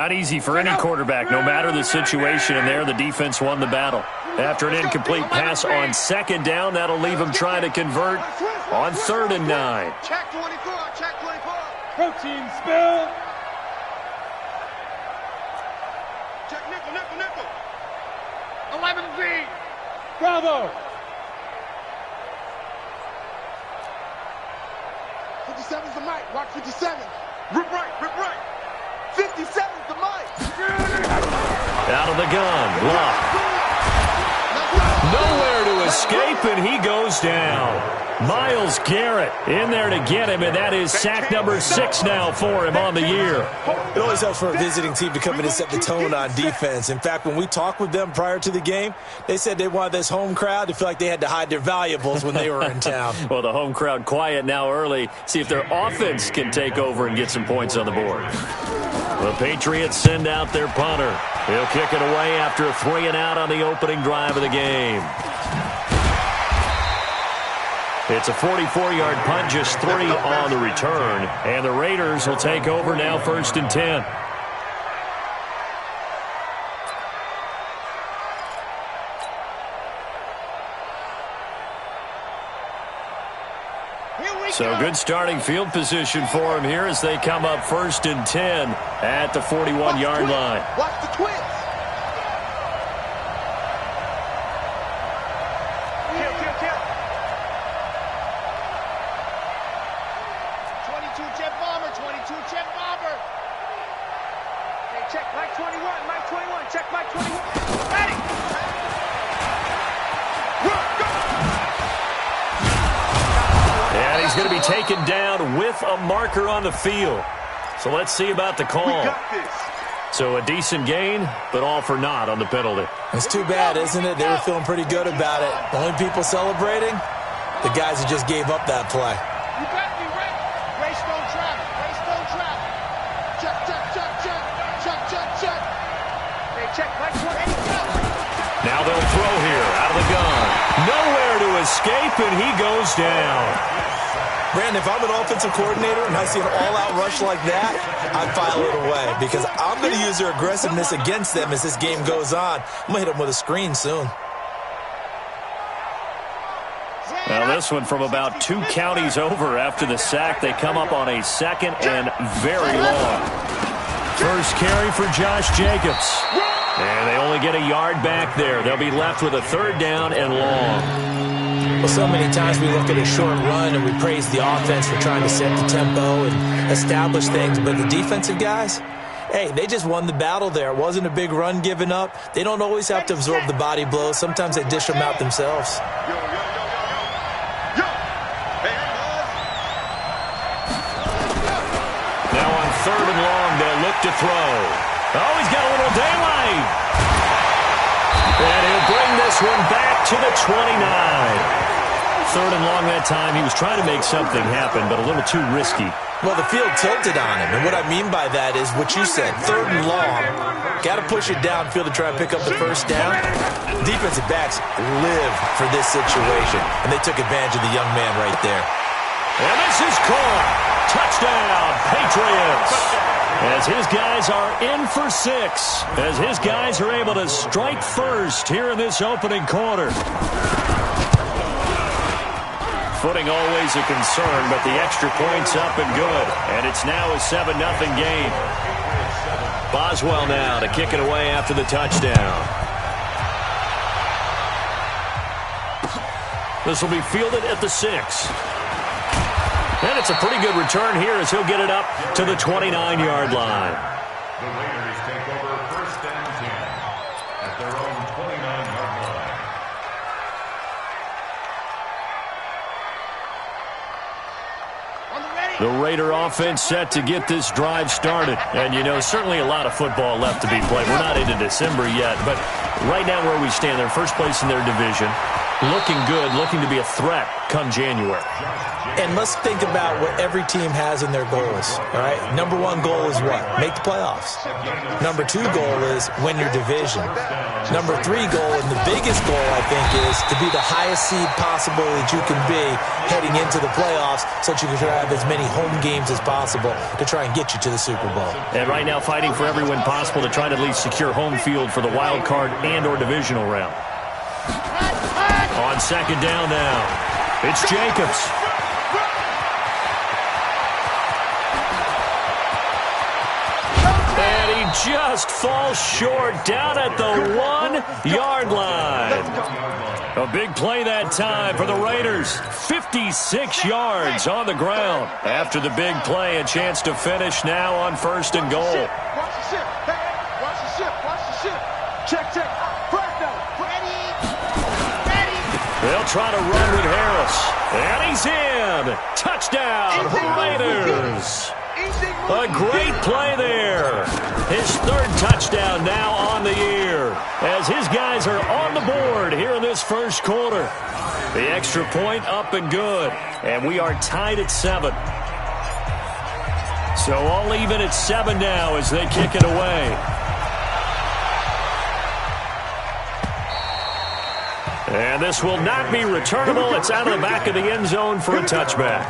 Not easy for any quarterback, no matter the situation, and there the defense won the battle. After an incomplete pass on second down, that'll leave them trying to convert on 3rd and 9. Check 24, check 24. Protein spill. Check nickel. 11V. Bravo. 57's the mic. Watch 57. Rip right. 57's the mic. Out of the gun. Block. Nowhere to escape, and he goes down. Myles Garrett in there to get him, and that is sack number 6 now for him on the year. It always helps for a visiting team to come in and set the tone on defense. In fact, when we talked with them prior to the game, they said they wanted this home crowd to feel like they had to hide their valuables when they were in town. Well, the home crowd quiet now early. See if their offense can take over and get some points on the board. The Patriots send out their punter. He'll kick it away after a 3-and-out on the opening drive of the game. It's a 44-yard punt, just 3 on the return. And the Raiders will take over now 1st and 10. So good starting field position for him here as they come up 1st and 10 at the 41-yard line. Watch the twist. Kill. 22 jet bomber. Hey, check Mike 21. Check Mike 21. Ready. And he's going to be taken down with a marker on the field. So let's see about the call. So a decent gain, but all for naught on the penalty. It's too bad, isn't it? They were feeling pretty good about it. The only people celebrating, the guys who just gave up that play. You got me right. Race don't travel. Check. Hey, check Mike 20. Now they'll throw here out of the gun. Nowhere to escape, and he goes down. Brandon, if I'm an offensive coordinator and I see an all-out rush like that, I'd file it away because I'm going to use their aggressiveness against them as this game goes on. I'm going to hit them with a screen soon. Now this one from about 2 counties over after the sack. They come up on a 2nd and very long. First carry for Josh Jacobs. And they only get a yard back there. They'll be left with a 3rd down and long. Well, so many times we look at a short run and we praise the offense for trying to set the tempo and establish things. But the defensive guys, hey, they just won the battle there. It wasn't a big run given up. They don't always have to absorb the body blows. Sometimes they dish them out themselves. Now on 3rd and long, they'll look to throw. Oh, he's got a little daylight. And he'll bring this one back to the 29. 3rd and long that time. He was trying to make something happen, but a little too risky. Well, the field tilted on him, and what I mean by that is what you said, 3rd and long. Got to push it downfield to try and pick up the 1st down. Defensive backs live for this situation, and they took advantage of the young man right there. And this is caught. Touchdown, Patriots. As his guys are in for 6. As his guys are able to strike first here in this opening quarter. Footing always a concern, but the extra point's up and good. And it's now a 7-0 game. Boswell now to kick it away after the touchdown. This will be fielded at the 6. And it's a pretty good return here as he'll get it up to the 29-yard line. The Raiders take over 1st and 10 at their own 29-yard line. The Raider offense set to get this drive started. And, you know, certainly a lot of football left to be played. We're not into December yet, but right now where we stand, they're first place in their division. looking good, looking to be a threat come January. And let's think about what every team has in their goals, all right? Number one goal is what? Make the playoffs. Number two goal is win your division. Number three goal, and the biggest goal, I think, is to be the highest seed possible that you can be heading into the playoffs so that you can have as many home games as possible to try and get you to the Super Bowl. And right now fighting for every win possible to try to at least secure home field for the wild card and or divisional round. On second down now, it's Jacobs. And he just falls short down at the 1-yard line. A big play that time for the Raiders. 56 yards on the ground. After the big play, a chance to finish now on first and goal. Watch the ship. Hey, watch the ship. Watch the ship. Check, check. First down. Ready. They'll try to run with Harris. And he's in. Touchdown, Raiders. A great play there. His third touchdown now on the year as his guys are on the board here in this first quarter. The extra point up and good, and we are tied at 7. So all even at 7 now as they kick it away. And this will not be returnable. It's out of the back of the end zone for a touchback.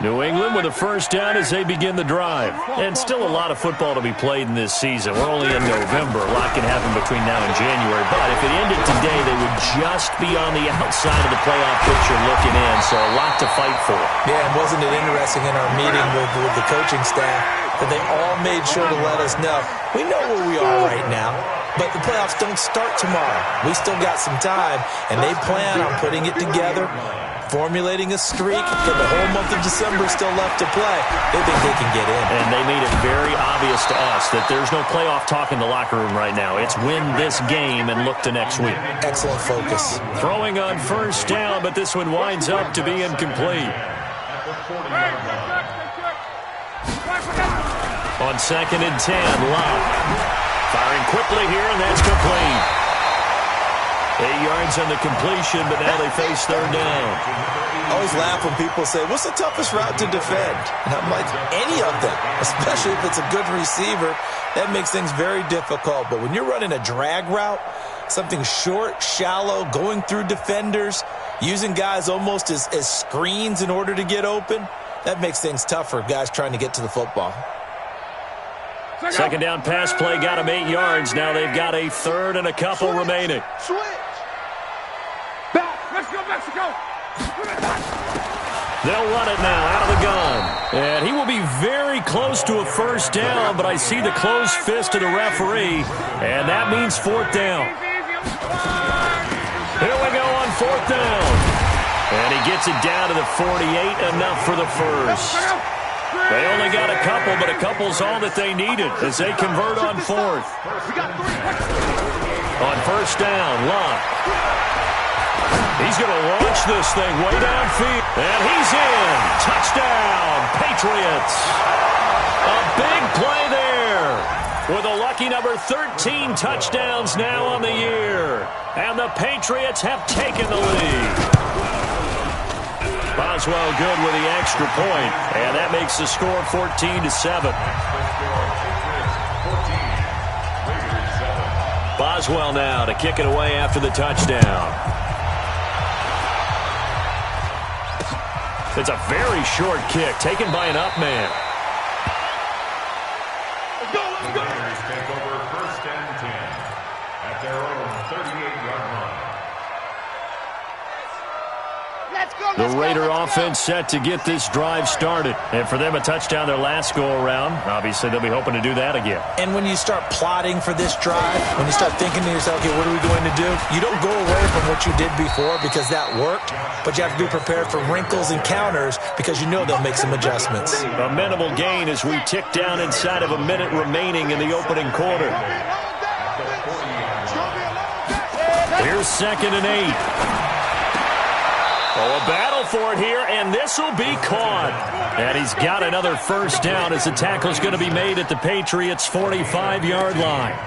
New England with a first down as they begin the drive. And still a lot of football to be played in this season. We're only in November. A lot can happen between now and January. But if it ended today, they would just be on the outside of the playoff picture looking in. So a lot to fight for. Yeah, and wasn't it interesting in our meeting with the coaching staff that they all made sure to let us know, we know where we are right now, but the playoffs don't start tomorrow. We still got some time, and they plan on putting it together, formulating a streak, and the whole month of December is still left to play. They think they can get in. And they made it very obvious to us that there's no playoff talk in the locker room right now. It's win this game and look to next week. Excellent focus. Throwing on first down, but this one winds up to be incomplete. On second and 10, Love. Firing quickly here, and that's complete. 8 yards on the completion, but now they face third down. I always laugh when people say, what's the toughest route to defend? And I'm like, any of them, especially if it's a good receiver. That makes things very difficult. But when you're running a drag route, something short, shallow, going through defenders, using guys almost as screens in order to get open, that makes things tough for guys trying to get to the football. Second down pass play got them 8 yards. Now they've got a third and a couple remaining. Switch. Back. Let's go, Mexico. They'll run it now out of the gun. And he will be very close to a first down, but I see the closed fist of the referee, and that means fourth down. Here we go on fourth down. And he gets it down to the 48, enough for the first. They only got a couple, but a couple's all that they needed as they convert on fourth. On first down, Love. He's going to launch this thing way downfield. And he's in. Touchdown, Patriots. A big play there. With a lucky number 13 touchdowns now on the year. And the Patriots have taken the lead. Boswell good with the extra point, and that makes the score 14-7. Boswell now to kick it away after the touchdown. It's a very short kick taken by an up man. The Raiders take over first and 10 at their own 38-yard line. The Raider offense set to get this drive started. And for them, a touchdown their last go-around. Obviously, they'll be hoping to do that again. And when you start plotting for this drive, when you start thinking to yourself, okay, what are we going to do? You don't go away from what you did before because that worked, but you have to be prepared for wrinkles and counters because you know they'll make some adjustments. A minimal gain as we tick down inside of a minute remaining in the opening quarter. Here's second and 8. Oh, a battle for it here, and this will be caught. And he's got another first down as the tackle's going to be made at the Patriots' 45-yard line.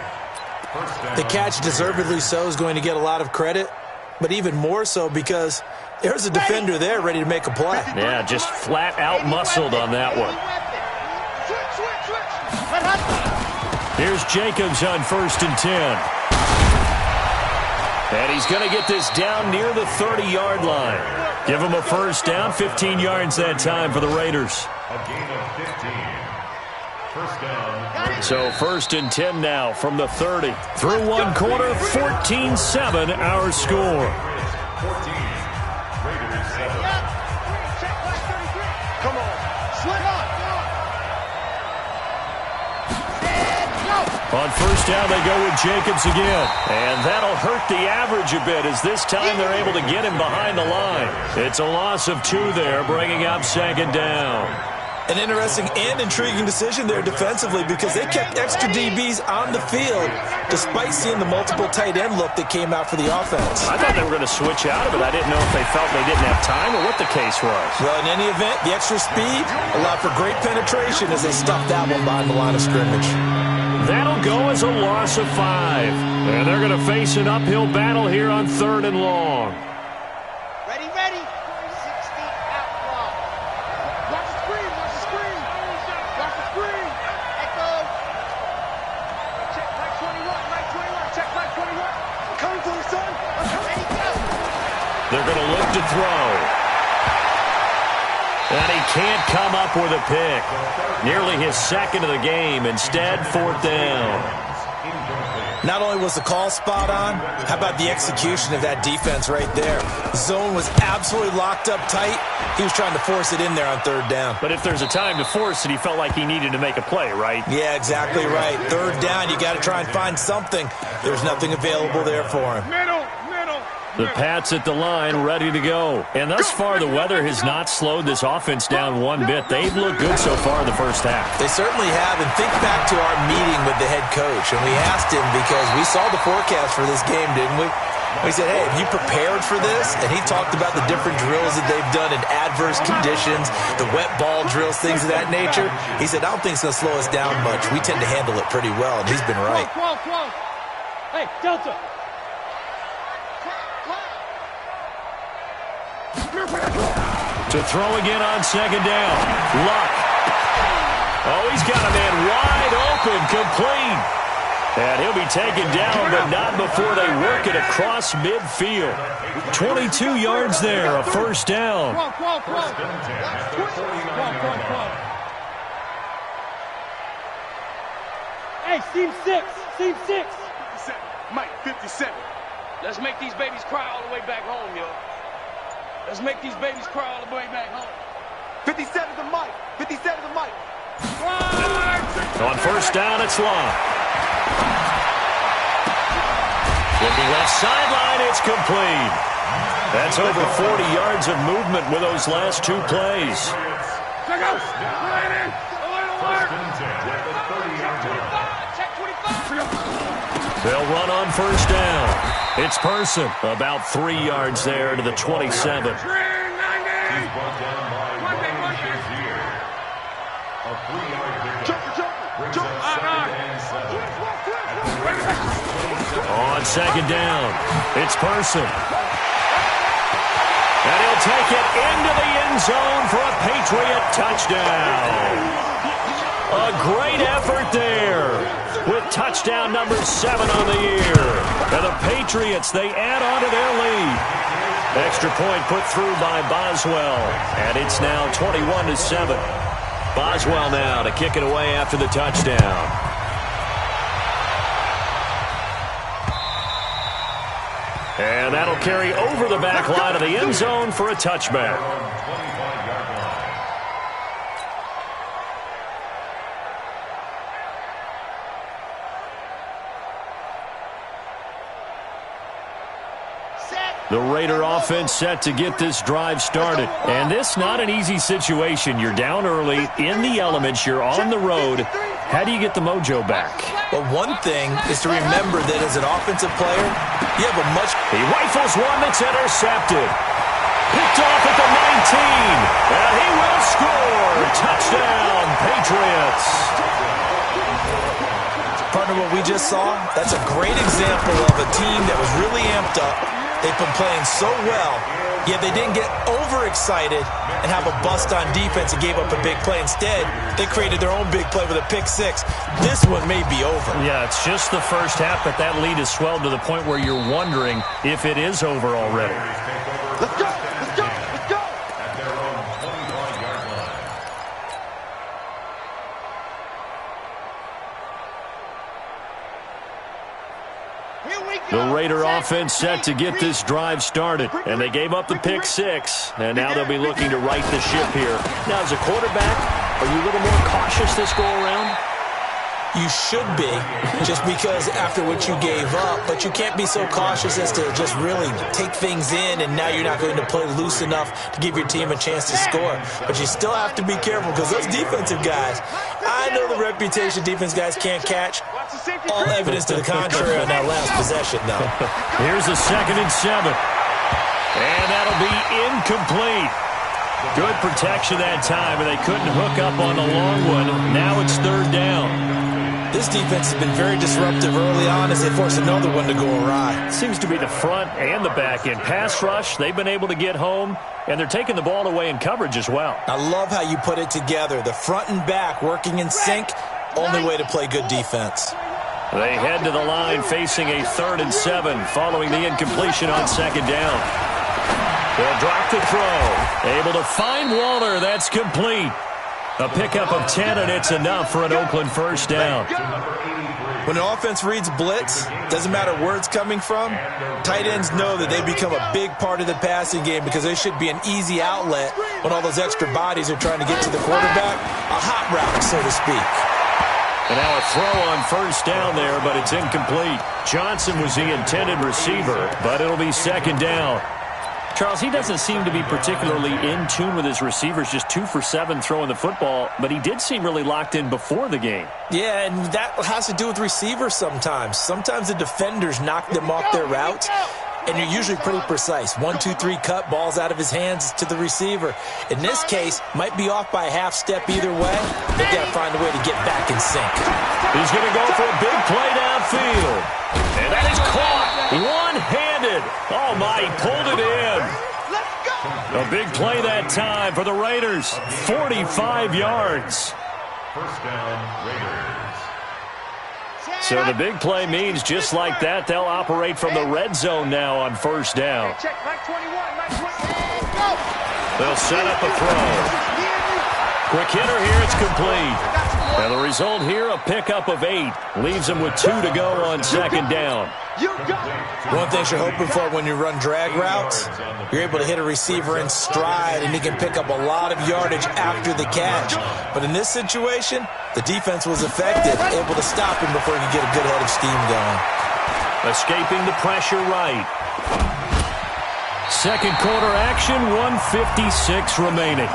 The catch, deservedly so, is going to get a lot of credit, but even more so because there's a defender there ready to make a play. Yeah, just flat out muscled on that one. Here's Jacobs on 1st and 10. And he's going to get this down near the 30-yard line. Give him a first down, 15 yards that time for the Raiders. A gain of 15. First down. So 1st and 10 now from the 30. Through one quarter, 14-7 our score. 14. Raiders 7. Come on. Sling on. On first down, they go with Jacobs again. And that'll hurt the average a bit as this time they're able to get him behind the line. It's a loss of 2 there, bringing up 2nd down. An interesting and intriguing decision there defensively because they kept extra DBs on the field despite seeing the multiple tight end look that came out for the offense. I thought they were going to switch out of it. I didn't know if they felt they didn't have time or what the case was. Well, in any event, the extra speed allowed for great penetration as they stuffed that one behind the line of scrimmage. That'll go as a loss of 5. And they're going to face an uphill battle here on 3rd and long. Ready. 60 out long. Watch the screen. Watch the screen. Echo. Check right 21. Check right 21. I'm coming for you, son. I'm coming. Ready, go. They're going to look to throw. And he can't come up with a pick. Nearly his 2nd of the game. Instead, 4th down. Not only was the call spot on, how about the execution of that defense right there? The zone was absolutely locked up tight. He was trying to force it in there on 3rd down. But if there's a time to force it, he felt like he needed to make a play, right? Yeah, exactly right. 3rd down, you got to try and find something. There's nothing available there for him. Middle. The Pats at the line, ready to go. And thus far, the weather has not slowed this offense down one bit. They've looked good so far in the first half. They certainly have. And think back to our meeting with the head coach. And we asked him because we saw the forecast for this game, didn't we? We said, hey, have you prepared for this? And he talked about the different drills that they've done in adverse conditions, the wet ball drills, things of that nature. He said, I don't think it's going to slow us down much. We tend to handle it pretty well, and he's been right. Hey, Delta. To throw again on 2nd down. Luck. Oh, he's got a man wide open, complete. And he'll be taken down, but not before they work it across midfield. 22 yards there, a first down. Hey, seam 6. Mike, 57. Let's make these babies cry all the way back home, yo. Let's make these babies cry all the way back home. 57 to Mike. 57 to Mike. On first down, it's Long. Looking left sideline, it's complete. That's over 40 yards of movement with those last 2 plays. Check out. They'll run on first down. It's Person, about 3 yards there to the 27. On 2nd down, it's Person. And he'll take it into the end zone for a Patriot touchdown. A great effort there with touchdown number 7 on the year. And the Patriots, they add on to their lead. Extra point put through by Boswell. And it's now 21-7. Boswell now to kick it away after the touchdown. And that'll carry over the back line of the end zone for a touchback. The Raider offense set to get this drive started. And this not an easy situation. You're down early, in the elements, you're on the road. How do you get the mojo back? Well, one thing is to remember that as an offensive player, you have a much... He rifles one that's intercepted. Picked off at the 19. And he will score. Touchdown, Patriots. Partner, what what we just saw? That's a great example of a team that was really amped up. They've been playing so well, yet they didn't get overexcited and have a bust on defense and gave up a big play. Instead, they created their own big play with a pick six. This one may be over. Yeah, it's just the first half, but that lead has swelled to the point where you're wondering if it is over already. Let's go! Let's go! Let's go! At their own 25-yard line. Here we go! The Raider offense set to get this drive started, and they gave up the pick six, and now they'll be looking to right the ship here. Now, as a quarterback, are you a little more cautious this go-around? You should be, just because after what you gave up, but you can't be so cautious as to just really take things in, and now you're not going to play loose enough to give your team a chance to score. But you still have to be careful, because those defensive guys, I know the reputation defense guys can't catch. All evidence to the contrary on that last possession, though. Here's a 2nd and 7. And that'll be incomplete. Good protection that time, and they couldn't hook up on the long one. Now it's 3rd down. This defense has been very disruptive early on as they force another one to go awry. Seems to be the front and the back end. Pass rush, they've been able to get home, and they're taking the ball away in coverage as well. I love how you put it together. The front and back working in sync, only way to play good defense. They head to the line facing a 3rd and 7 following the incompletion on 2nd down. They'll drop the throw. Able to find Waller. That's complete. A pickup of 10, and it's enough for an Oakland 1st down. When an offense reads blitz, doesn't matter where it's coming from, tight ends know that they become a big part of the passing game because they should be an easy outlet when all those extra bodies are trying to get to the quarterback. A hot route, so to speak. And now a throw on 1st down there, but it's incomplete. Johnson was the intended receiver, but it'll be 2nd down. Charles, he doesn't seem to be particularly in tune with his receivers, just 2 for 7 throwing the football, but he did seem really locked in before the game. Yeah, and that has to do with receivers sometimes. Sometimes the defenders knock them off their routes, and you're usually pretty precise. 1, 2, 3 cut, balls out of his hands to the receiver. In this case, might be off by a half step either way. They've got to find a way to get back in sync. He's going to go for a big play downfield. And that is caught one-handed. Oh, my, he pulled it in. A big play that time for the Raiders. 45 yards. 1st down, Raiders. So the big play means just like that, they'll operate from the red zone now on 1st down. They'll set up a throw. Quick hitter here, it's complete. And the result here, a pickup of 8. Leaves them with 2 to go on 2nd down. One thing you're hoping for when you run drag routes, you're able to hit a receiver in stride, and he can pick up a lot of yardage after the catch. But in this situation, the defense was effective, able to stop him before he could get a good head of steam going. Escaping the pressure right. 2nd quarter action, 1:56 remaining.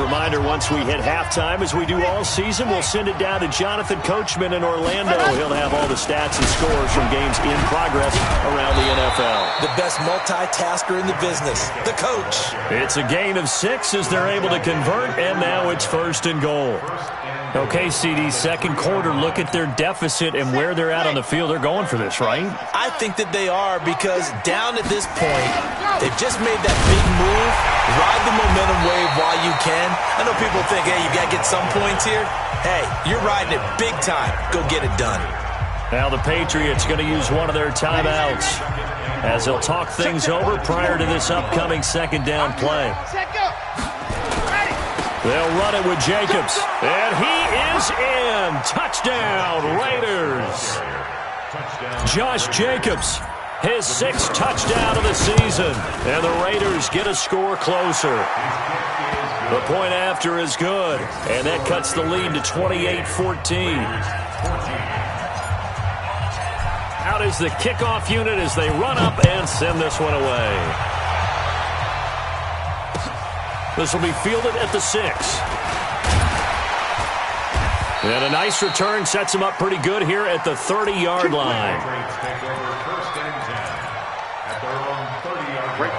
Reminder, once we hit halftime, as we do all season, we'll send it down to Jonathan Coachman in Orlando. He'll have all the stats and scores from games in progress around the NFL. The best multitasker in the business, the coach. It's a gain of 6 as they're able to convert, and now it's 1st and goal. Okay, CD, 2nd quarter, look at their deficit and where they're at on the field. They're going for this, right? I think that they are, because down at this point, they've just made that big move. Ride the momentum wave while you can. I know people think, hey, you got to get some points here. Hey, you're riding it big time. Go get it done. Now the Patriots going to use one of their timeouts as they'll talk things over prior to this upcoming 2nd down play. They'll run it with Jacobs. And he is in. Touchdown, Raiders. Josh Jacobs, his 6th touchdown of the season. And the Raiders get a score closer. The point after is good. And that cuts the lead to 28-14. Out is the kickoff unit as they run up and send this one away. This will be fielded at the 6. And a nice return sets him up pretty good here at the 30-yard line.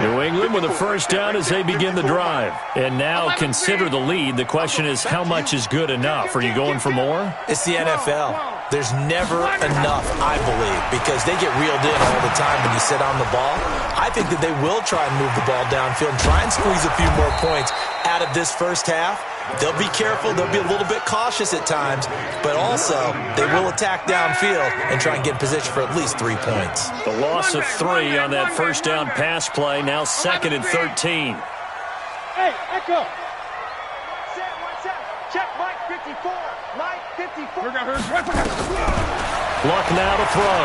New England with a first down as they begin the drive. And now consider the lead. The question is, how much is good enough? Are you going for more? It's the NFL. There's never enough, I believe, because they get reeled in all the time when you sit on the ball. I think that they will try and move the ball downfield and try and squeeze a few more points out of this first half. They'll be careful. They'll be a little bit cautious at times, but also they will attack downfield and try and get in position for at least 3 points. The loss of 3 on that first down pass play, now 2nd and 13. Hey, Echo. Check Mike 54. Mike 54. Luck now to throw.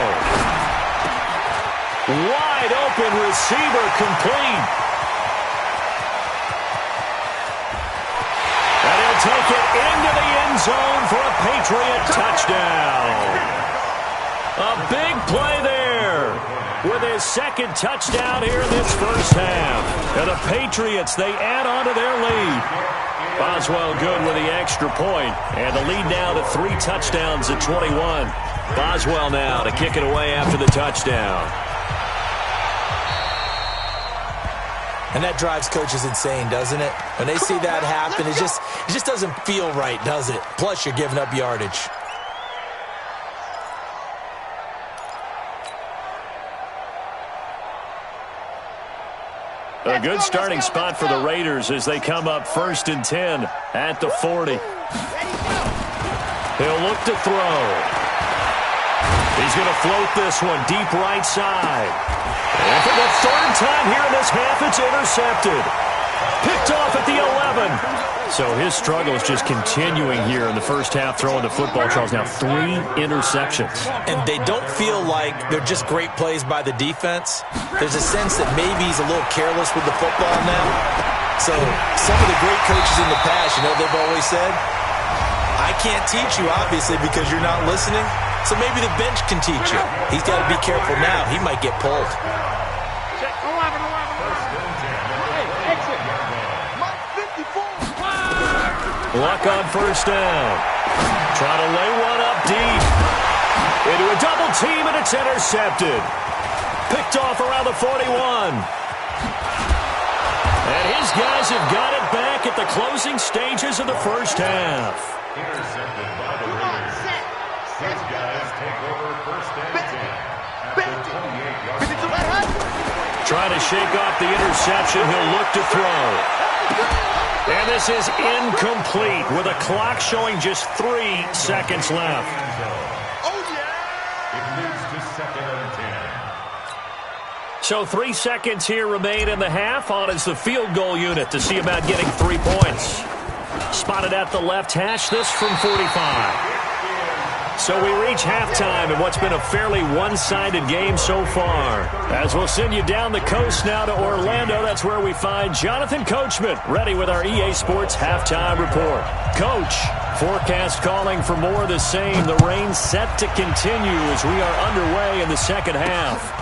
Wide open receiver complete. And he'll take it into the end zone for a Patriot touchdown. A big play there with his second touchdown here in this first half. And the Patriots, they add on to their lead. Boswell good with the extra point. And the lead now to 3 touchdowns at 21. Boswell now to kick it away after the touchdown. And that drives coaches insane, doesn't it? When they see that happen, it just doesn't feel right, does it? Plus, you're giving up yardage. A good starting spot for the Raiders as they come up 1st and 10 at the 40. He'll look to throw. He's going to float this one deep right side. And for the 3rd time here in this half, it's intercepted. Picked off at the 11. So his struggle is just continuing here in the first half, throwing the football. Charles, now 3 interceptions. And they don't feel like they're just great plays by the defense. There's a sense that maybe he's a little careless with the football now. So some of the great coaches in the past, you know, they've always said, I can't teach you, obviously, because you're not listening. So maybe the bench can teach you. He's got to be careful now. He might get pulled. Luck on first down. Trying to lay one up deep. Into a double team, and it's intercepted. Picked off around the 41. And his guys have got it back at the closing stages of the first half. Intercepted by the Raiders. His guys take over 1st and 10 at the 28-yard line. Trying to shake off the interception. He'll look to throw. And this is incomplete with a clock showing just 3 seconds left. Oh, yeah! It moves to 2nd and 10. So 3 seconds here remain in the half. On is the field goal unit to see about getting 3 points. Spotted at the left hash, this from 45. So we reach halftime in what's been a fairly one-sided game so far. As we'll send you down the coast now to Orlando, that's where we find Jonathan Coachman, ready with our EA Sports Halftime Report. Coach, forecast calling for more of the same. The rain set to continue as we are underway in the second half.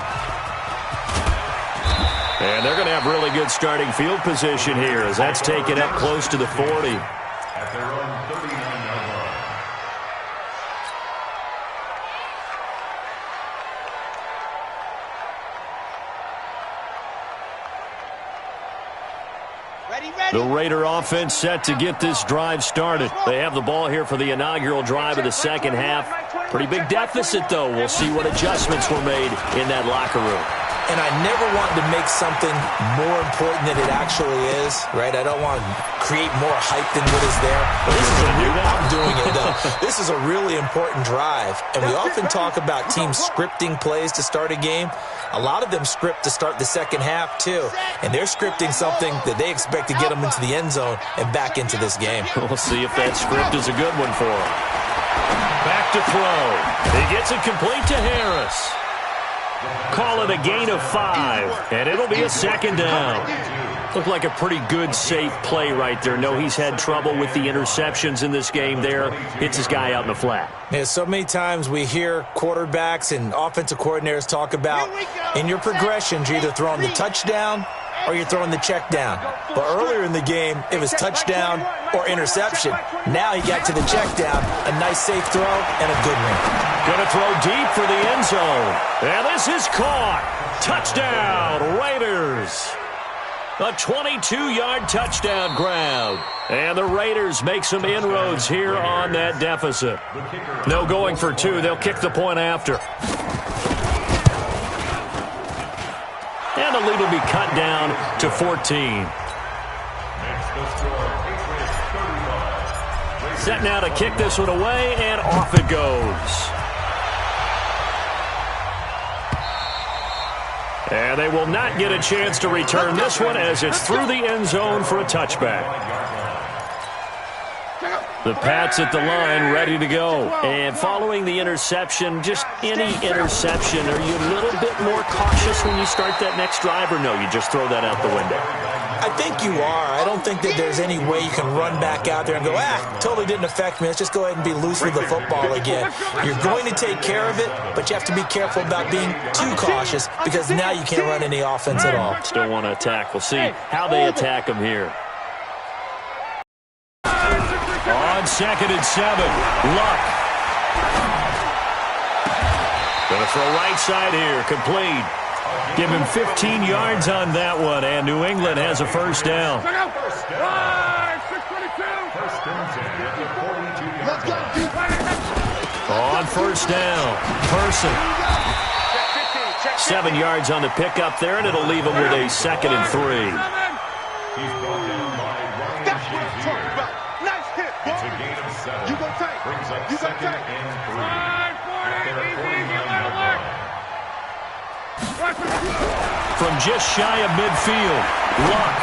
And they're going to have really good starting field position here as that's taken up close to the 40. At their own 39-yard line. The Raider offense set to get this drive started. They have the ball here for the inaugural drive of the second half. Pretty big deficit, though. We'll see what adjustments were made in that locker room. And I never want to make something more important than it actually is, right? I don't want to create more hype than what is there. But this is I'm doing it, though. This is a really important drive. And we often talk about teams scripting plays to start a game. A lot of them script to start the second half, too. And they're scripting something that they expect to get them into the end zone and back into this game. We'll see if that script is a good one for them. Back to throw. He gets it complete to Harris. Call it a gain of 5, and it'll be a second down. Looked like a pretty good, safe play right there. No, he's had trouble with the interceptions in this game there. Hits his guy out in the flat. Yeah, so many times we hear quarterbacks and offensive coordinators talk about in your progressions, you're either throwing the touchdown or you're throwing the check down. But earlier in the game, it was touchdown or interception. Now he got to the check down, a nice safe throw, and a good one. Going to throw deep for the end zone. And this is caught. Touchdown, Raiders. A 22-yard touchdown grab. And the Raiders make some inroads here on that deficit. No going for two. They'll kick the point after. And the lead will be cut down to 14. Set now to kick this one away, and off it goes. And they will not get a chance to return this one as it's through the end zone for a touchback. The Pats at the line ready to go. And following the interception, just any interception, are you a little bit more cautious when you start that next drive, or no, you just throw that out the window? I think you are. I don't think that there's any way you can run back out there and go, totally didn't affect me. Let's just go ahead and be loose with the football again. You're going to take care of it, but you have to be careful about being too cautious because now you can't run any offense at all. Still want to attack. We'll see how they attack them here. On 2nd and 7, Luck. Gonna throw right side here, complete. Give him 15 yards on that one, and New England has a first down. On first down, Person. 7 yards on the pickup there, and it'll leave him with a 2nd and 3. You go tight. Brings up 2nd and 3. From just shy of midfield, Luck.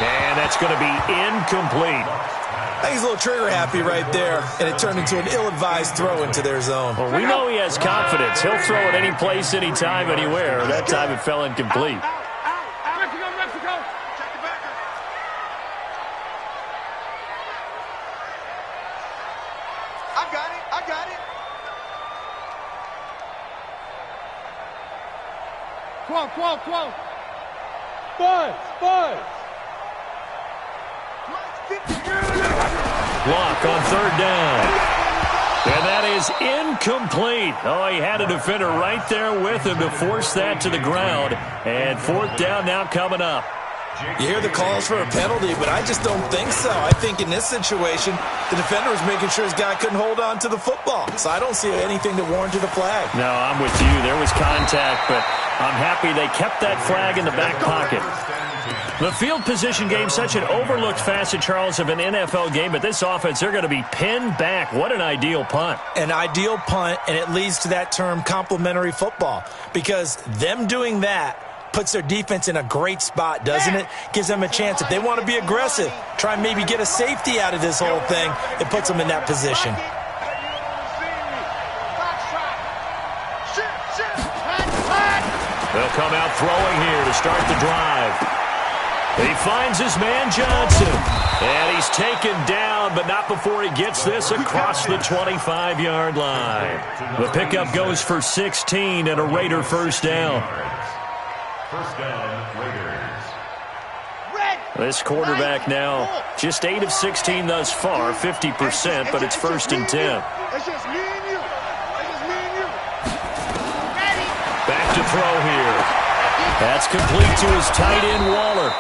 And that's going to be incomplete. I think he's a little trigger happy right there, and it turned into an ill-advised throw into their zone. Well, we know he has confidence. He'll throw it any place, anytime, anywhere. That time it fell incomplete. Mexico. Check the back. I got it. 12. Buzz. Block on 3rd down. And that is incomplete. Oh, he had a defender right there with him to force that to the ground. And 4th down now coming up. You hear the calls for a penalty, but I just don't think so. I think in this situation, the defender was making sure his guy couldn't hold on to the football. So I don't see anything that warranted a flag. No, I'm with you. There was contact, but I'm happy they kept that flag in the back pocket. The field position game, such an overlooked facet, Charles, of an NFL game, but this offense, they're going to be pinned back. What an ideal punt. An ideal punt, and it leads to that term complementary football, because them doing that puts their defense in a great spot, doesn't it? Gives them a chance. If they want to be aggressive, try and maybe get a safety out of this whole thing, it puts them in that position. They'll come out throwing here to start the drive. He finds his man Johnson, and he's taken down, but not before he gets this across the 25-yard line. The pickup goes for 16 and a Raider first down. First down, Raiders. This quarterback now just 8 of 16 thus far, 50%, but it's 1st and 10. It's just me and you. Back to throw here. That's complete to his tight end, Waller.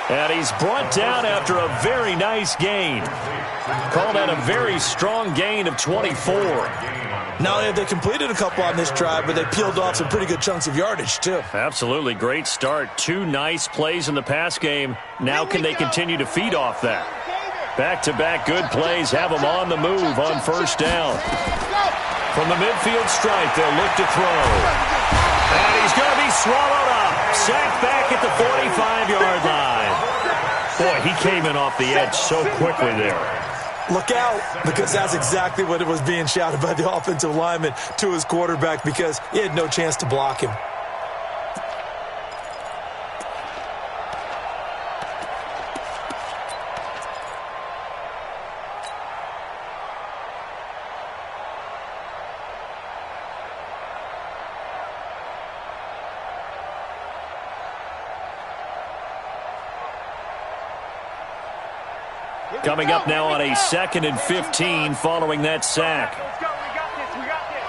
And he's brought down after a very nice gain. Call that a very strong gain of 24. Not only have they completed a couple on this drive, but they peeled off some pretty good chunks of yardage, too. Absolutely. Great start. 2 nice plays in the pass game. Now can they continue to feed off that? Back-to-back good plays have them on the move on first down. From the midfield stripe, they'll look to throw. And he's going to be swallowed up. Sacked back at the 45-yard line. Boy, he came in off the edge so quickly there. Look out, because that's exactly what it was being shouted by the offensive lineman to his quarterback, because he had no chance to block him. Coming up now on a 2nd and 15 following that sack. Let's go. We got this.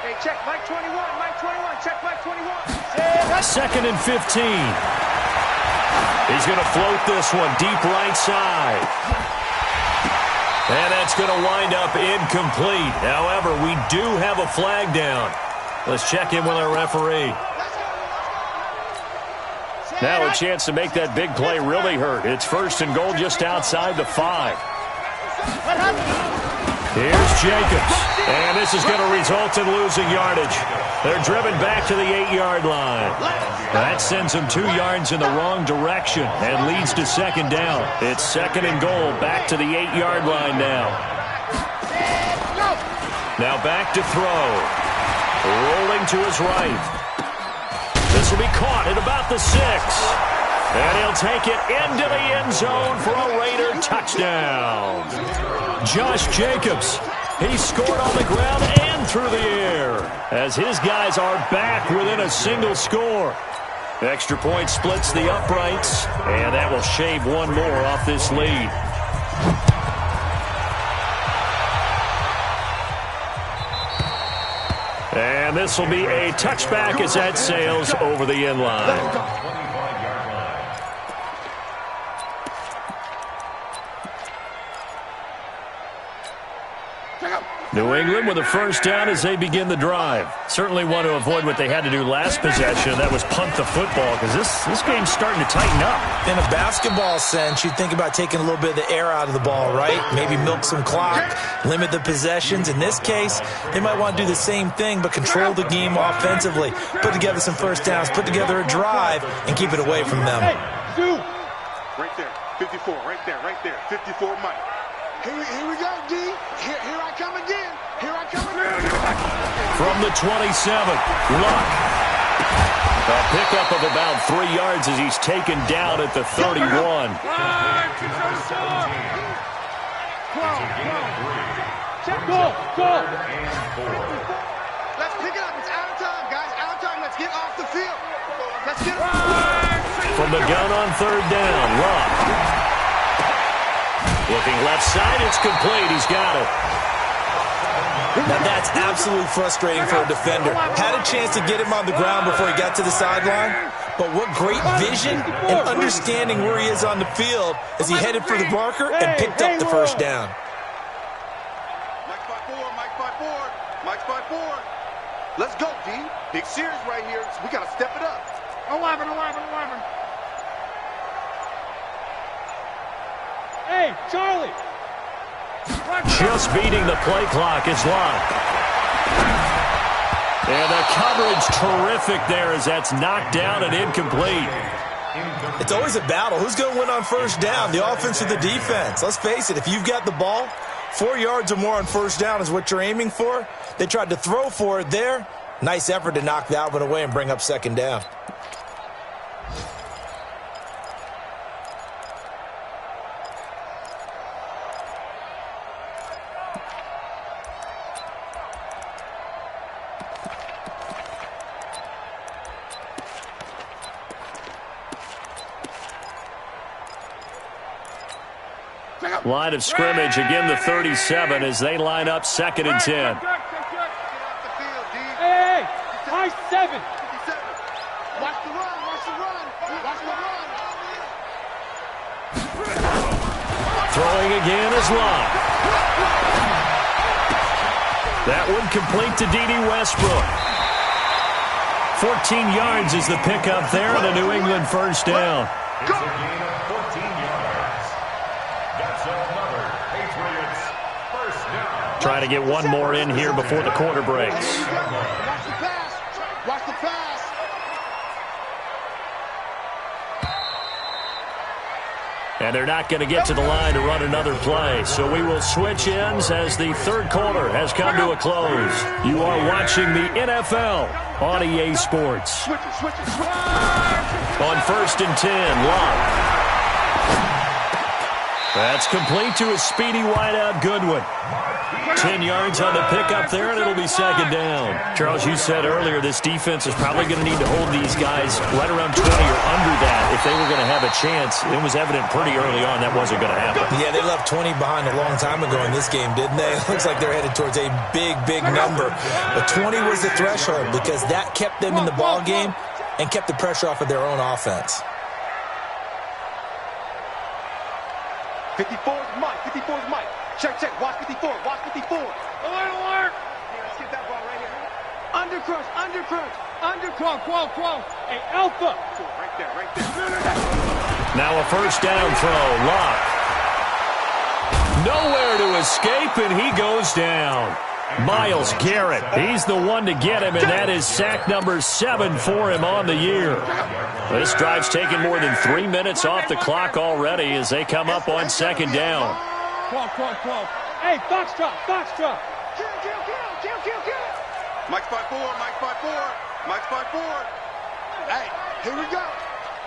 Hey, check Mike 21. Check Mike 21. 2nd and 15. He's going to float this one deep right side. And that's going to wind up incomplete. However, we do have a flag down. Let's check in with our referee. Now a chance to make that big play really hurt. It's 1st and goal just outside the 5. Here's Jacobs. And this is going to result in losing yardage. They're driven back to the 8-yard line. That sends them 2 yards in the wrong direction and leads to 2nd down. It's 2nd and goal, back to the 8-yard line now. Now back to throw. Rolling to his right. This will be caught at about the 6. And he'll take it into the end zone for a Raider touchdown. Josh Jacobs, he scored on the ground and through the air as his guys are back within a single score. Extra point splits the uprights, and that will shave one more off this lead. And this will be a touchback as that sails over the end line. New England with a 1st down as they begin the drive. Certainly want to avoid what they had to do last possession, and that was punt the football, because this game's starting to tighten up. In a basketball sense, you think about taking a little bit of the air out of the ball, right? Maybe milk some clock, limit the possessions. In this case, they might want to do the same thing, but control the game offensively. Put together some 1st downs, put together a drive, and keep it away from them. Right there, 54, right there, 54 Mike. Here we go, D. Here I come again. Here I come again. From the 27, Luck. A pickup of about 3 yards as he's taken down at the 31. Go. Let's pick it up. It's out of time, guys. Out of time. Let's get off the field. Let's get From the gun on 3rd down, Luck. Looking left side, it's complete. He's got it. Now that's absolutely frustrating for a defender. Had a chance to get him on the ground before he got to the sideline, but what great vision and understanding where he is on the field as he headed for the marker and picked up the 1st down. Mike's by 4. Let's go, D. Big series right here. We got to step it up. 11. Hey, Charlie! Just beating the play clock is Luck. And the coverage terrific there as that's knocked down and incomplete. It's always a battle. Who's going to win on 1st down, the offense or the defense? Let's face it, if you've got the ball, 4 yards or more on 1st down is what you're aiming for. They tried to throw for it there. Nice effort to knock that one away and bring up 2nd down. Line of scrimmage, again the 37 as they line up 2nd and 10. Hey, high 7. Watch the run. Throwing again is Luck. That one complete to D.D. Westbrook. 14 yards is the pickup there on a New England 1st down. It's a gain of 14 yards. That's another Patriots 1st down. Trying to get one more in here before the quarter breaks. Watch the pass. And they're not going to get to the line to run another play. So we will switch ends as the 3rd quarter has come to a close. You are watching the NFL on EA Sports. On 1st and 10, Luck. That's complete to a speedy wideout Goodwin. 10 yards on the pickup there, and it'll be 2nd down. Charles, you said earlier this defense is probably going to need to hold these guys right around 20 or under that if they were going to have a chance. It was evident pretty early on that wasn't going to happen. Yeah, they left 20 behind a long time ago in this game, didn't they? It looks like they're headed towards a big number. But 20 was the threshold because that kept them in the ball game and kept the pressure off of their own offense. 54's Mike. 54's Mike. Check, check. Watch 54. Watch 54. Alert, alert. Let's get that ball right here. Undercrunch, undercrunch, undercrunch. Quo. Hey, Alpha. Right there, right there. Now a first down throw. Lock. Nowhere to escape, and he goes down. Myles Garrett, he's the one to get him, and that is sack number 7 for him on the year. This drive's taken more than 3 minutes off the clock already as they come up on second down. Quo. Hey, Foxtrot. Kill. Mike's by 4. Hey, here we go.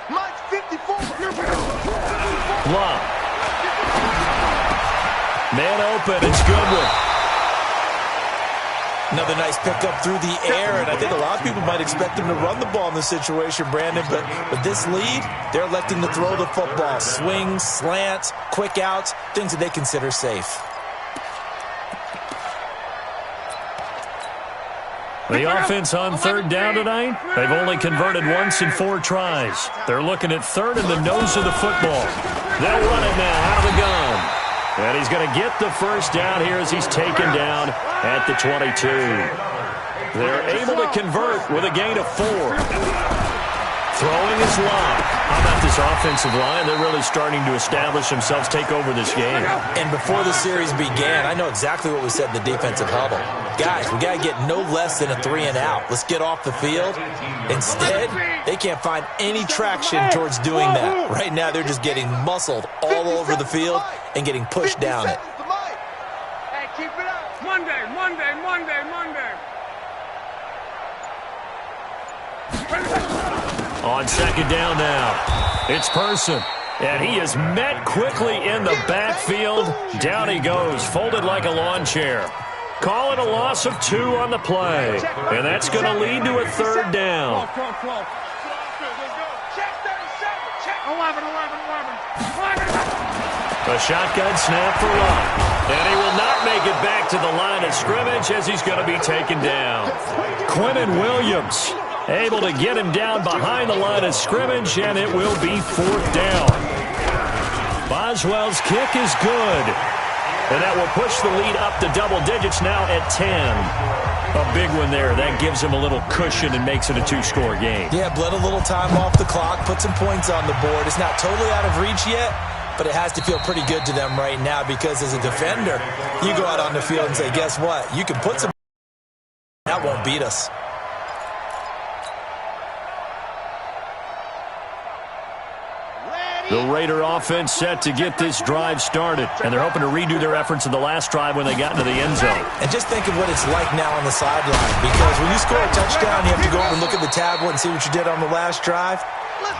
Mike's 54. Lock. Man open, it's Goodwin. Another nice pickup through the air, and I think a lot of people might expect him to run the ball in this situation, Brandon, but with this lead, they're electing to throw the football. Swings, slants, quick outs, things that they consider safe. The offense on third down tonight, they've only converted once in 4 tries. They're looking at third in the nose of the football. They'll run it now out of the gun. And he's going to get the first down here as he's taken down at the 22. They're able to convert with a gain of 4. Throwing is Lock. How about this offensive line? They're really starting to establish themselves, take over this game. And before the series began, I know exactly what we said in the defensive huddle. Guys, we got to get no less than a 3 and out. Let's get off the field. Instead, they can't find any traction towards doing that. Right now, they're just getting muscled all over the field and getting pushed down it. Hey, keep it up. Monday. On second down now, it's Person. And he is met quickly in the backfield. Down he goes, folded like a lawn chair. Call it a loss of 2 on the play. And that's going to lead to a third down. A shotgun snap for Lock. And he will not make it back to the line of scrimmage as he's going to be taken down. Quentin Williams able to get him down behind the line of scrimmage, and it will be 4th down. Boswell's kick is good. And that will push the lead up to double digits now at 10. A big one there. That gives him a little cushion and makes it a 2-score game. Yeah, bled a little time off the clock, put some points on the board. It's not totally out of reach yet, but it has to feel pretty good to them right now because as a defender, you go out on the field and say, guess what? You can put some... That won't beat us. The Raider offense set to get this drive started, and they're hoping to redo their efforts in the last drive when they got into the end zone. And just think of what it's like now on the sideline, because when you score a touchdown, you have to go over and look at the tablet and see what you did on the last drive.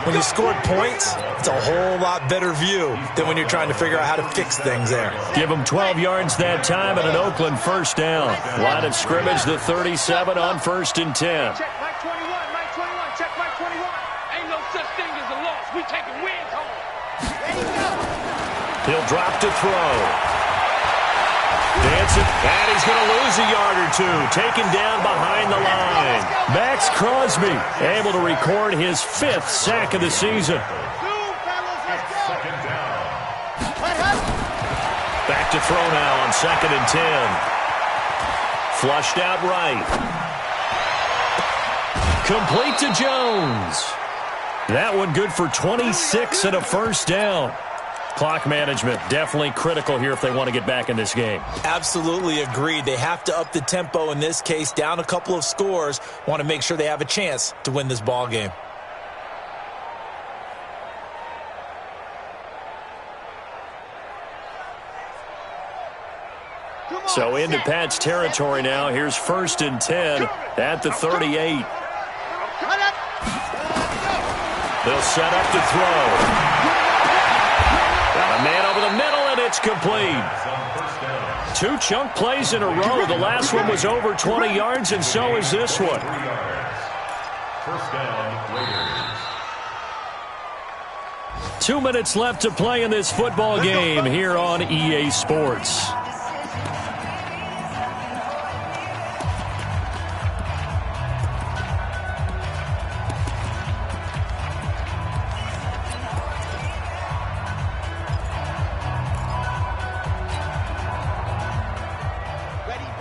When you scored points, it's a whole lot better view than when you're trying to figure out how to fix things there. Give them 12 yards that time and an Oakland first down. Line of scrimmage, the 37 on 1st and 10. Check Mike 21. Check Mike 21. Ain't no such thing as a loss. We taking wins home. He'll drop to throw. Dancing, and he's going to lose a yard or 2. Taken down behind the line. Max Crosby able to record his 5th sack of the season. Back to throw now on 2nd and 10. Flushed out right. Complete to Jones. That one good for 26 and a first down. Clock management definitely critical here if they want to get back in this game. Absolutely agreed. They have to up the tempo in this case, down a couple of scores. Want to make sure they have a chance to win this ball game. So into Pat's territory now. Here's 1st and 10 at the 38. They'll set up to throw. Got a man over the middle, and it's complete. 2 chunk plays in a row. The last one was over 20 yards, and so is this one. First down, Raiders. 2 minutes left to play in this football game here on EA Sports.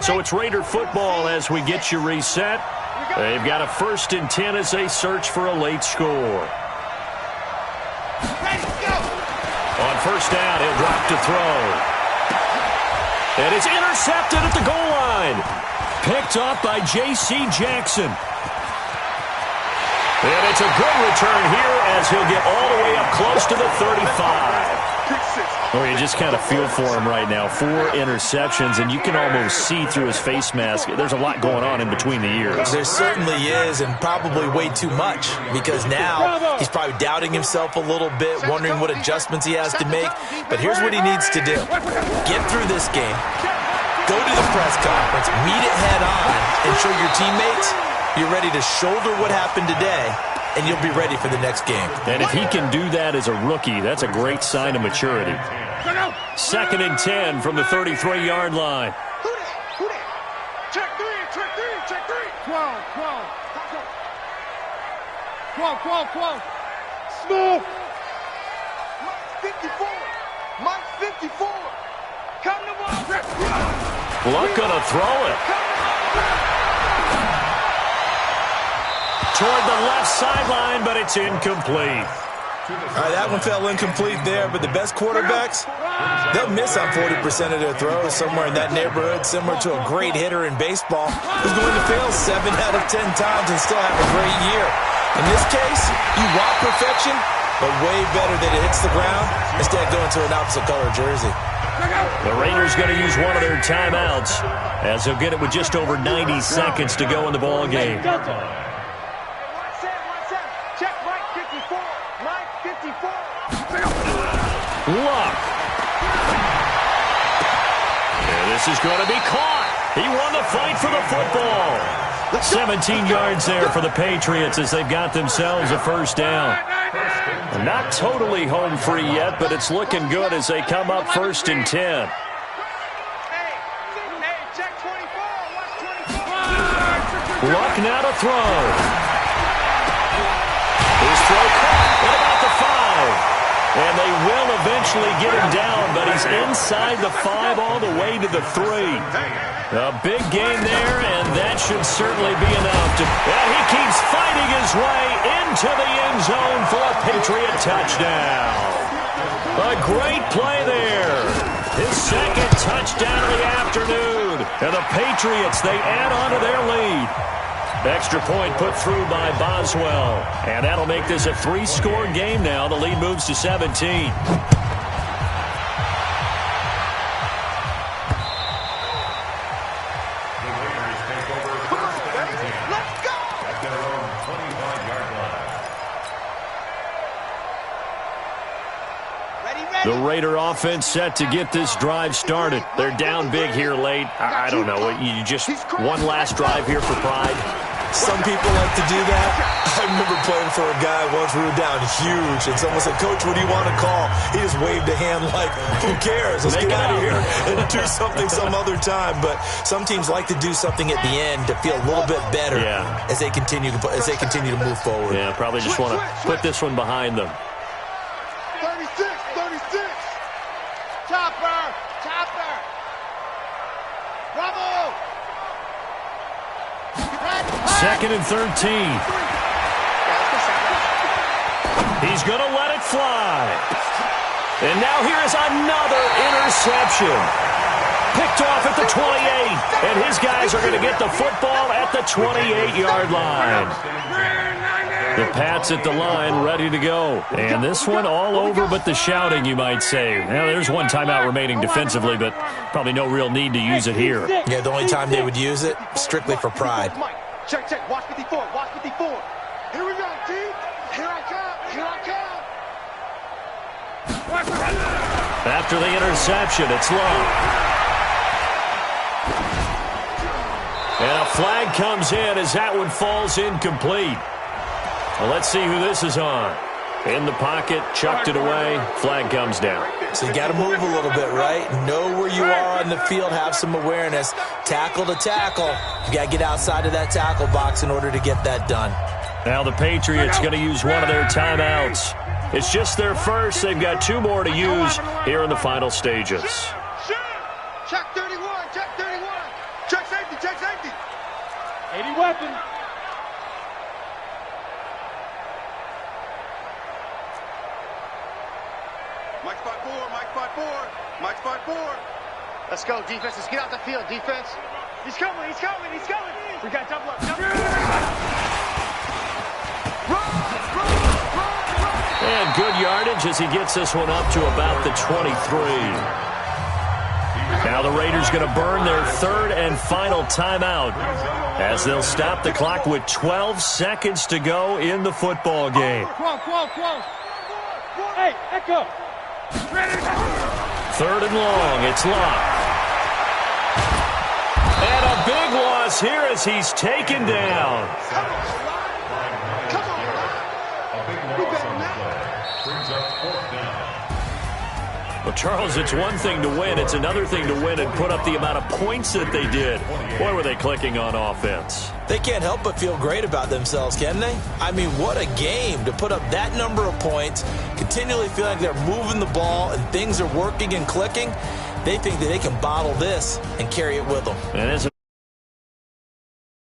So it's Raider football as we get you reset. They've got a 1st and 10 as they search for a late score. On 1st down, he'll drop to throw. And it's intercepted at the goal line. Picked off by J.C. Jackson. And it's a good return here as he'll get all the way up close to the 35. Oh, you just kind of feel for him right now. 4 interceptions, and you can almost see through his face mask. There's a lot going on in between the ears. There certainly is, and probably way too much, because now he's probably doubting himself a little bit, wondering what adjustments he has to make. But here's what he needs to do. Get through this game, go to the press conference, meet it head on, and show your teammates you're ready to shoulder what happened today, and you'll be ready for the next game. And if he can do that as a rookie, that's a great sign of maturity. 2nd and 10 from the 33-yard line. Who that? Check 3. 12. 12. Smooth. Mike 54. Come to one. Luck gonna throw it. Toward the left sideline, but it's incomplete. All right, that one fell incomplete there, but the best quarterbacks, they'll miss on 40% of their throws, somewhere in that neighborhood, similar to a great hitter in baseball who's going to fail 7 out of 10 times and still have a great year. In this case, you want perfection, but way better that it hits the ground instead of going to an opposite color jersey. The Raiders going to use one of their timeouts as they'll get it with just over 90 seconds to go in the ball game. Luck. And this is going to be caught. He won the fight for the football. 17 yards there for the Patriots as they've got themselves a 1st down. Not totally home free yet, but it's looking good as they come up 1st and 10. Luck now to throw. His throw caught at about the 5. And they will eventually get him down, but he's inside the 5 all the way to the 3. A big gain there, and that should certainly be enough. And he keeps fighting his way into the end zone for a Patriot touchdown. A great play there. His 2nd touchdown of the afternoon. And the Patriots, they add on to their lead. Extra point put through by Boswell. And that'll make this a 3-score game now. The lead moves to 17. The Raiders take over 1st and 10. Let's go! At their own 25-yard line. Ready. The Raider offense set to get this drive started. They're down big here late. I don't know. You just one last drive here for pride. Some people like to do that. I remember playing for a guy once. We were down huge, and someone said, "Coach, what do you want to call?" He just waved a hand like, "Who cares? Let's get out of here and do something some other time." But some teams like to do something at the end to feel a little bit better as they continue to move forward. Yeah, probably just want to put this one behind them. 36. Chopper. Bravo. 2nd and 13. He's going to let it fly. And now here is another interception. Picked off at the 28. And his guys are going to get the football at the 28-yard line. The Pats at the line, ready to go. And this one all over but the shouting, you might say. Now, there's one timeout remaining defensively, but probably no real need to use it here. Yeah, the only time they would use it, strictly for pride. Check. Watch 54. Here we go, D. Here I come. After the interception, it's long. And a flag comes in as that one falls incomplete. Well, let's see who this is on. In the pocket, chucked it away, flag comes down. So you got to move a little bit, right? Know where you are on the field, have some awareness. Tackle to tackle. You got to get outside of that tackle box in order to get that done. Now the Patriots going to use one of their timeouts. It's just their first. They've got 2 more to use here in the final stages. Check 31. Check safety, check safety. 80 weapon. Mike spot 4, Mike spot 4, Mike spot 4. Let's go, defense. Let's get out the field, defense. He's coming, he's coming, he's coming. We got double up. And good yardage as he gets this one up to about the 23. Now the Raiders going to burn their third and final timeout as they'll stop the clock with 12 seconds to go in the football game. Close. Hey, Echo. Third and long. It's locked. And a big loss here as he's taken down. Come on. A big loss on the play. Brings up fourth down. Well, Charles, it's one thing to win. It's another thing to win and put up the amount of points that they did. Boy, were they clicking on offense. They can't help but feel great about themselves, can they? I mean, what a game to put up that number of points, continually feel like they're moving the ball and things are working and clicking. They think that they can bottle this and carry it with them. And as a